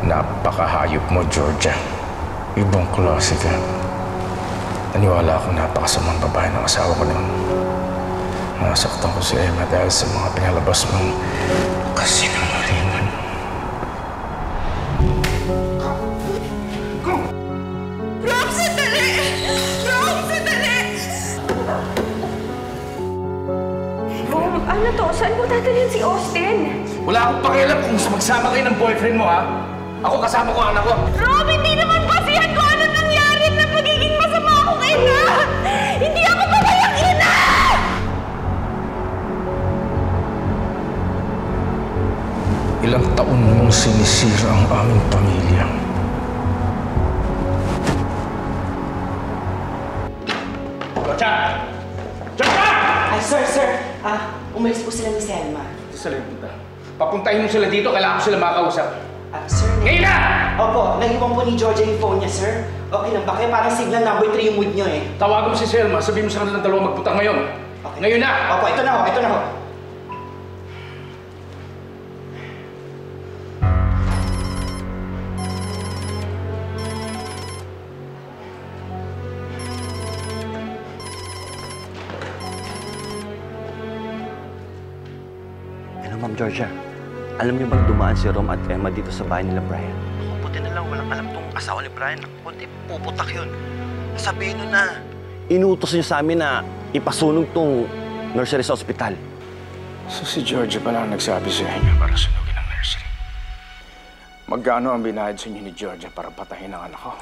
Napakahayop mo, Georgia. Ibang klase ka. Naniwala akong napakasamang babae ng asawa ko noon. Nasaktan ko si Emma dahil sa mga pinalabas mong kasinungalingan. Rob, sandali! Rob, sandali! Boom, ano to? Saan mo dadalhin si Austin? Wala akong pakialam kung magsama kayo ng boyfriend mo, ha? Ako kasama ko ang anak ko. Rob, hindi naman basihan ko ano nangyari na pagiging masama akong ina! Hindi ako babayang ina! Ilang taon mong sinisira ang aming pamilya. Georgia! Georgia! Ay, sir. Umalis po sila ni Selma. Sa punta. Papuntahin mo sila dito, kailangan ko sila makausap. Sir, Ngayon na! Opo, nahiwang po ni Georgia yung phone niya, sir. Okay lang ba? Kaya parang signal number 3 yung mood niyo eh. Tawagan mo si Selma, sabihin mo sa kanilang dalawa magpunta ngayon. Okay. Ngayon na! Opo, ito na ho. Hello, Ma'am Georgia. Alam niyo bang dumaan si Rom at Emma dito sa bahay nila Brian? Buti na lang walang alam tong asawa ni Brian. Kundi puputak yun. Sabihin nyo na. Inutos niyo sa amin na ipasunog tong nursery sa ospital. So si Georgia pala ang nagsabi sa inyo para sunugin ang nursery. Magkano ang binayad sa inyo ni Georgia para patayin ang anak ko?